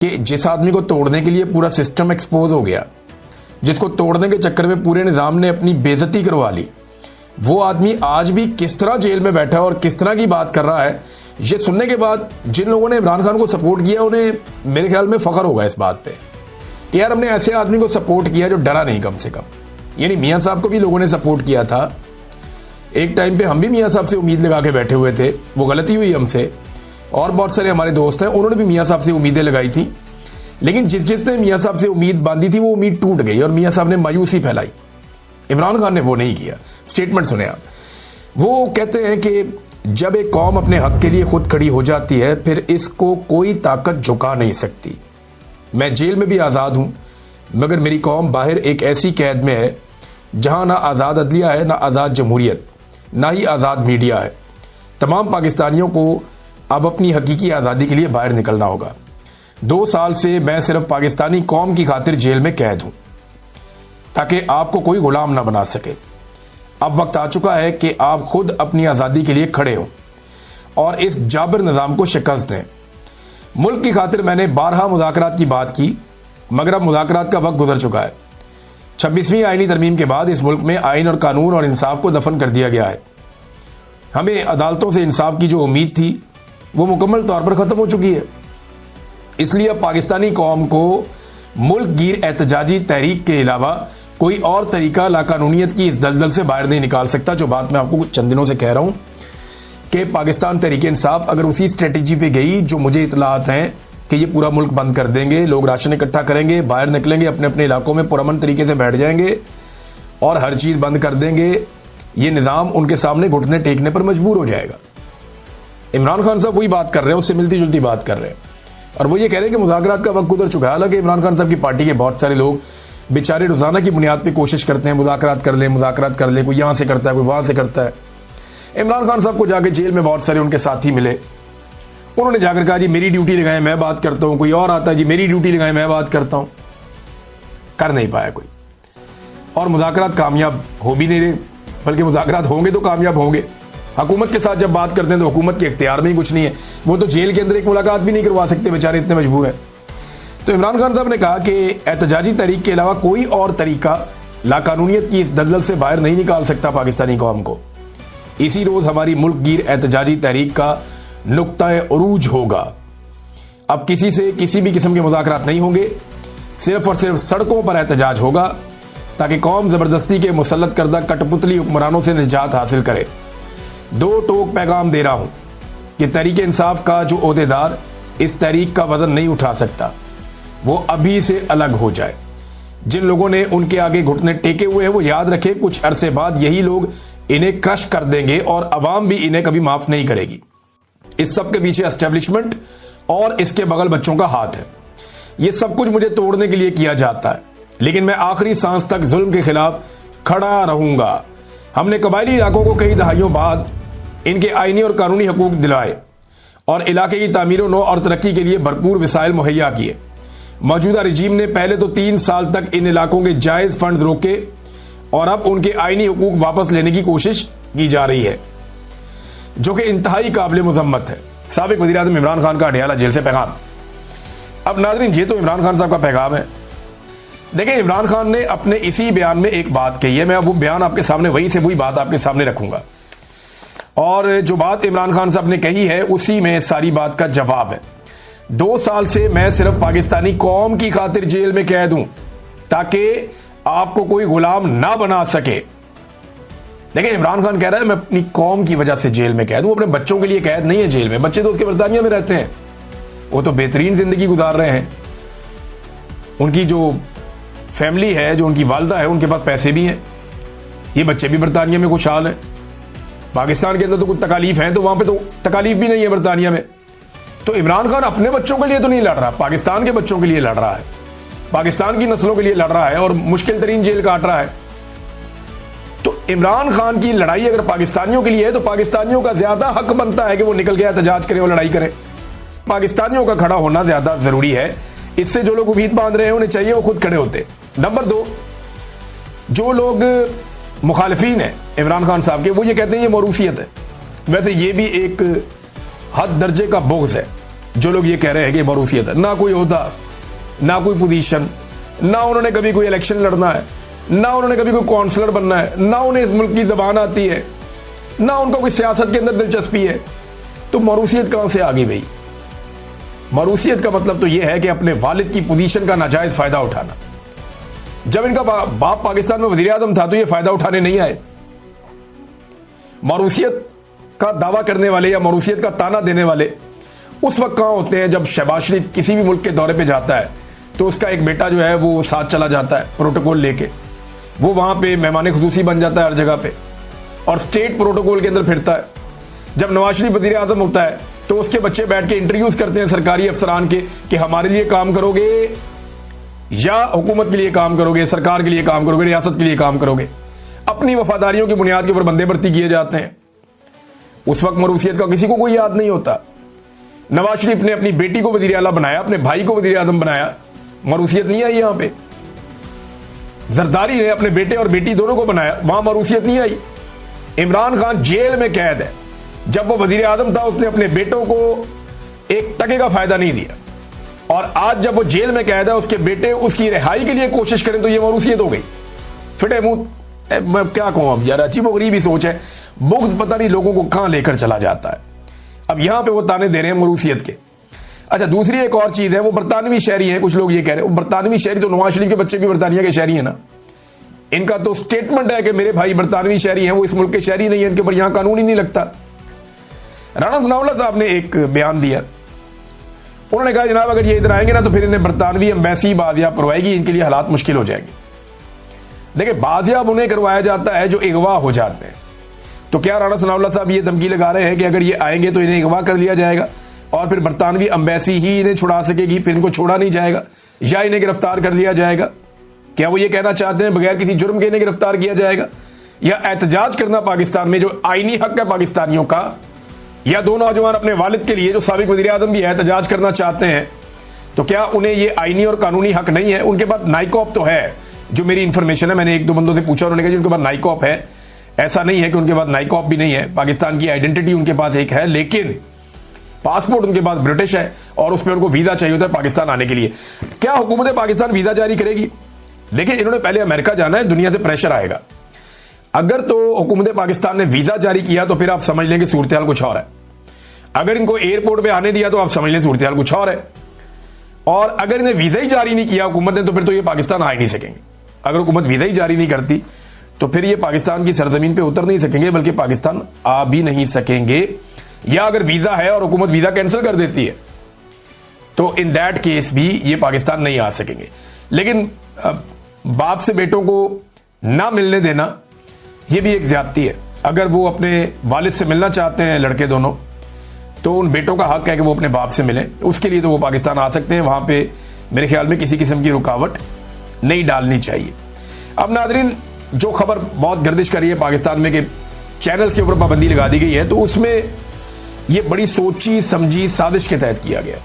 कि जिस आदमी को तोड़ने के लिए पूरा सिस्टम एक्सपोज हो गया, जिसको तोड़ने के चक्कर में पूरे निज़ाम ने अपनी बेइज्जती करवा ली, वो आदमी आज भी किस तरह जेल में बैठा है और किस तरह की बात कर रहा है, ये सुनने के बाद जिन लोगों ने इमरान खान को सपोर्ट किया उन्हें मेरे ख्याल में फख्र होगा इस बात पे कि यार हमने ऐसे आदमी को सपोर्ट किया जो डरा नहीं कम से कम। यानी मियाँ साहब को भी लोगों ने सपोर्ट किया था। एक टाइम पे हम भी मियाँ साहब से उम्मीद लगा के बैठे हुए थे, वो गलती हुई हमसे, और बहुत सारे हमारे दोस्त हैं उन्होंने भी मियाँ साहब से उम्मीदें लगाई थी, लेकिन जिसने मियाँ साहब से उम्मीद बांधी थी वो उम्मीद टूट गई और मियाँ साहब ने मायूसी फैलाई। इमरान खान ने वो नहीं किया। स्टेटमेंट सुने आप, वो कहते हैं कि जब एक कौम अपने हक के लिए खुद खड़ी हो जाती है फिर इसको कोई ताकत झुका नहीं सकती। मैं जेल में भी आज़ाद हूँ मगर मेरी कौम बाहर एक ऐसी कैद में है जहाँ ना आज़ाद अदलिया है, ना आज़ाद जमहूरियत, ना ही आज़ाद मीडिया है। तमाम पाकिस्तानियों को अब अपनी हकीकी आज़ादी के लिए बाहर निकलना होगा। 2 साल से मैं सिर्फ पाकिस्तानी कौम की खातिर जेल में कैद हूँ ताकि आपको कोई गुलाम ना बना सके। अब वक्त आ चुका है कि आप खुद अपनी आज़ादी के लिए खड़े हों और इस जाबिर निज़ाम को शिकस्त दें। मुल्क की खातिर मैंने 12 मुज़ाकरात की बात की मगर अब मुज़ाकरात का वक्त गुजर चुका है। 26वीं आईनी तरमीम के बाद इस मुल्क में आइन और कानून और इंसाफ को दफन कर दिया गया है। हमें अदालतों से इंसाफ की जो उम्मीद थी वो मुकम्मल तौर पर ख़त्म हो चुकी है। इसलिए अब पाकिस्तानी कौम को मुल्क गिर एहतजाजी तहरीक के अलावा कोई और तरीका लाकानूनियत की इस दलदल से बाहर नहीं निकाल सकता। जो बात मैं आपको चंद दिनों से कह रहा हूं कि पाकिस्तान तहरीक इंसाफ अगर उसी स्ट्रेटजी पे गई जो मुझे इतलात हैं कि ये पूरा मुल्क बंद कर देंगे, लोग राशन इकट्ठा करेंगे, बाहर निकलेंगे, अपने अपने इलाकों में पुरअमन तरीके से बैठ जाएंगे और हर चीज़ बंद कर देंगे, ये निज़ाम उनके सामने घुटने टेकने पर मजबूर हो जाएगा। इमरान खान साहब वही बात कर रहे हैं, उससे मिलती जुलती बात कर रहे हैं और वो ये कह रहे हैं कि मुज़ाकरात का वक्त गुजर चुका है। हालांकि इमरान खान साहब की पार्टी के बहुत सारे लोग बेचारे रोज़ाना की बुनियाद पे कोशिश करते हैं मुज़ाकरात कर ले, कोई यहाँ से करता है, कोई वहाँ से करता है। इमरान खान साहब को जाके जेल में बहुत सारे उनके साथी मिले, उन्होंने जाकर कहा जी मेरी ड्यूटी लगाएं मैं बात करता हूँ। कोई और आता है जी मेरी ड्यूटी लगाएं मैं बात करता हूँ। कर नहीं पाया कोई और मुज़ाकरात कामयाब हो भी नहीं रहे, बल्कि मुज़ाकरात होंगे तो कामयाब होंगे। हुकूमत के साथ जब बात करते हैं तो हुकूमत के इख्तियार में ही कुछ नहीं है, वो तो जेल के अंदर एक मुलाकात भी नहीं करवा सकते, बेचारे इतने मजबूर हैं। तो इमरान खान साहब ने कहा कि एहतजाजी तहरीक के अलावा कोई और तरीका लाकानूनियत की इस दलदल से बाहर नहीं निकाल सकता पाकिस्तानी कौम को। इसी रोज़ हमारी मुल्क गिर एहतजाजी तहरीक का नुक्ता उरूज होगा। अब किसी से किसी भी किस्म के मुज़ाकरात नहीं होंगे, सिर्फ और सिर्फ सड़कों पर एहतजाज होगा ताकि कौम ज़बरदस्ती के मुसल्लत करदा कठपुतली हुक्मरानों से निजात हासिल करे। 2 टोक पैगाम दे रहा हूं कि तहरीक इंसाफ का जो ओहदेदार इस तहरीक का वजन नहीं उठा सकता वो अभी से अलग हो जाए। जिन लोगों ने उनके आगे घुटने टेके हुए हैं वो याद रखें कुछ अरसे बाद यही लोग इन्हें क्रश कर देंगे और अवाम भी इन्हें कभी माफ नहीं करेगी। इस सब के पीछे एस्टेब्लिशमेंट और इसके बगल बच्चों का हाथ है। ये सब कुछ मुझे तोड़ने के लिए किया जाता है, लेकिन मैं आखिरी सांस तक जुल्म के खिलाफ खड़ा रहूंगा। हमने कबायली इलाकों को कई दहाइयों बाद इनके आईनी और कानूनी हकूक दिलाए और इलाके की तामीर नो और तरक्की के लिए भरपूर वसाइल मुहैया किए। मौजूदा रजीम ने पहले तो 3 साल तक इन इलाकों के जायज फंड रोके और अब उनके आईनी हकूक वापस लेने की कोशिश की जा रही है, जो कि इंतहाई काबिल मुजम्मत है। साबिक वज़ीर-ए-आज़म इमरान खान का अडयाला जेल से पैगाम। अब नाज़रीन ये तो इमरान खान साहब का पैगाम है। देखिए इमरान खान ने अपने इसी बयान में एक बात कही है, मैं वो बयान आपके सामने वही बात आपके सामने रखूंगा और जो बात इमरान खान साहब ने कही है उसी में सारी बात का जवाब है। 2 साल से मैं सिर्फ पाकिस्तानी कौम की खातिर जेल में कैद हूं ताकि आपको कोई गुलाम ना बना सके। देखिए इमरान खान कह रहा है मैं अपनी कौम की वजह से जेल में कैद हूं, अपने बच्चों के लिए कैद नहीं है जेल में। बच्चे तो उसके बरतानिया में रहते हैं, वो तो बेहतरीन जिंदगी गुजार रहे हैं। उनकी जो फैमिली है, जो उनकी वालदा है, उनके पास पैसे भी हैं। ये बच्चे भी बरतानिया में खुशहाल हैं। पाकिस्तान के अंदर तो कुछ तकालीफ हैं तो वहां पे तो तकालीफ भी नहीं है बरतानिया में। तो इमरान खान अपने बच्चों के लिए तो नहीं लड़ रहा, पाकिस्तान के बच्चों के लिए लड़ रहा है, पाकिस्तान की नस्लों के लिए लड़ रहा है और मुश्किल तरीन जेल काट रहा है। तो इमरान खान की लड़ाई अगर पाकिस्तानियों के लिए है तो पाकिस्तानियों का ज्यादा हक बनता है कि वो निकल के एहतजाज करें और लड़ाई करें। पाकिस्तानियों का खड़ा होना ज्यादा जरूरी है। इससे जो लोग उम्मीद बांध रहे हैं उन्हें चाहिए वो खुद खड़े होते। नंबर 2, जो लोग मुखालिफिन है इमरान खान साहब के, वो ये कहते हैं ये मौरूसियत है। वैसे ये भी एक हद दर्जे का बुग़्ज़ है जो लोग ये कह रहे हैं कि मरूसियत है, ना कोई ओहदा, ना कोई पोजीशन, ना उन्होंने कभी कोई इलेक्शन लड़ना है, ना उन्होंने कभी कोई काउंसलर बनना है, ना उन्हें इस मुल्क की जबान आती है, ना उनका कोई सियासत के अंदर दिलचस्पी है, तो मरूसियत कहां से आ गई भाई? मरूसियत का मतलब तो यह है कि अपने वालिद की पोजीशन का नाजायज फायदा उठाना। जब इनका बाप पाकिस्तान में वजीर आजम था तो यह फायदा उठाने नहीं आए। मरूसियत का दावा करने वाले या मरूसियत का ताना देने वाले उस वक्त कहां होते हैं जब शहबाज शरीफ किसी भी मुल्क के दौरे पे जाता है तो उसका एक बेटा जो है वो साथ चला जाता है प्रोटोकॉल लेके, वो वहां पे मेहमान खुसूसी बन जाता है हर जगह पे और स्टेट प्रोटोकॉल के अंदर फिरता है। जब नवाज शरीफ वजीर आजम होता है तो उसके बच्चे बैठ के इंटरव्यूज करते हैं सरकारी अफसरान के कि हमारे लिए काम करोगे या हुकूमत के लिए काम करोगे, सरकार के लिए काम करोगे, रियासत के लिए काम करोगे। अपनी वफादारियों की बुनियाद के ऊपर बंदे भर्ती किए जाते हैं। उस वक्त मरूसियत का किसी को कोई याद नहीं होता। नवाज शरीफ ने अपनी बेटी को वजीर आला बनाया, अपने भाई को वजीर आजम बनाया, मरूसियत नहीं आई यहां पे। जरदारी ने अपने बेटे और बेटी दोनों को बनाया, वहां मरूसियत नहीं आई। इमरान खान जेल में कैद है, जब वो वजीर आजम था उसने अपने बेटों को एक टके का फायदा नहीं दिया, और आज जब वो जेल में कैद है उसके बेटे उसकी रिहाई के लिए कोशिश करें तो ये मरूसियत हो गई। फिटे मुंह, मैं क्या कहूं अब यार, अजीब गरीब ही सोच है। बुग़्ज़ पता नहीं लोगों को कहां लेकर चला जाता है। अब यहां पे वो ताने दे रहे हैं मरूसियत के। अच्छा, दूसरी एक और चीज है, वो बरतानवी शहरी है। कुछ लोग ये कह रहे हैं वो बरतानवी शहरी, तो नवाज शरीफ के बच्चे भी बरतानिया के शहरी है ना। इनका तो स्टेटमेंट है कि मेरे भाई बरतानवी शहरी हैं, वो इस मुल्क के शहरी नहीं है, इनके ऊपर यहां कानून ही नहीं लगता। राणा सनाउल्लाह साहब ने एक बयान दिया, उन्होंने कहा जनाब अगर ये इधर आएंगे ना तो फिर इन्हें बरतानवी एम्बेसी बाजियाब करवाएगी, इनके लिए हालात मुश्किल हो जाएंगे। देखिए, बाजियाब उन्हें करवाया जाता है जो अगवा हो जाते हैं। तो क्या राणा सनाउल्लाह साहब ये धमकी लगा रहे हैं कि अगर ये आएंगे तो इन्हें अगवा कर लिया जाएगा और फिर बरतानवी एम्बेसी ही इन्हें छुड़ा सकेगी, फिर इनको छोड़ा नहीं जाएगा या इन्हें गिरफ्तार कर लिया जाएगा? क्या वो ये कहना चाहते हैं बगैर किसी जुर्म के इन्हें गिरफ्तार किया जाएगा? या एहतजाज करना पाकिस्तान में जो आईनी हक है पाकिस्तानियों का, या दो नौजवान अपने वालिद के लिए जो साबिक वज़ीर आज़म भी एहतजाज करना चाहते हैं, तो क्या उन्हें ये आईनी और कानूनी हक नहीं है? उनके पास नाइकॉप तो है, जो मेरी इंफॉर्मेशन है, मैंने एक दो बंदों से पूछा, उन्होंने कहा जी उनके पास नाइकॉप है। ऐसा नहीं है कि उनके पास नाइकॉप भी नहीं है, पाकिस्तान की आइडेंटिटी उनके पास एक है, लेकिन पासपोर्ट उनके पास ब्रिटिश है और उस पर उनको वीजा चाहिए होता है पाकिस्तान आने के लिए। क्या हुकूमत पाकिस्तान वीजा जारी करेगी? देखिए, इन्होंने पहले अमेरिका जाना है, दुनिया से प्रेशर आएगा। अगर तो हुकूमत पाकिस्तान ने वीजा जारी किया तो फिर आप समझ लें कि सूरत हाल कुछ और है। अगर इनको एयरपोर्ट पे आने दिया तो आप समझ लें सूरत हाल कुछ और है। और अगर इन्हें वीजा ही जारी नहीं किया हुकूमत ने तो फिर तो ये पाकिस्तान आ ही नहीं सकेंगे। अगर हुकूमत वीजा ही जारी नहीं करती तो फिर ये पाकिस्तान की सरजमीन पे उतर नहीं सकेंगे, बल्कि पाकिस्तान आ भी नहीं सकेंगे। या अगर वीजा है और हुकूमत वीजा कैंसिल कर देती है तो इन दैट केस भी ये पाकिस्तान नहीं आ सकेंगे। लेकिन बाप से बेटों को ना मिलने देना ये भी एक ज्यादती है। अगर वो अपने वालिद से मिलना चाहते हैं लड़के दोनों, तो उन बेटों का हक है कि वो अपने बाप से मिलें। उसके लिए तो वो पाकिस्तान आ सकते हैं, वहां पे मेरे ख्याल में किसी किस्म की रुकावट नहीं डालनी चाहिए। अब नादरीन, जो खबर बहुत गर्दिश करी है पाकिस्तान में कि चैनल्स के ऊपर पाबंदी लगा दी गई है, तो उसमें ये बड़ी सोची समझी साजिश के तहत किया गया।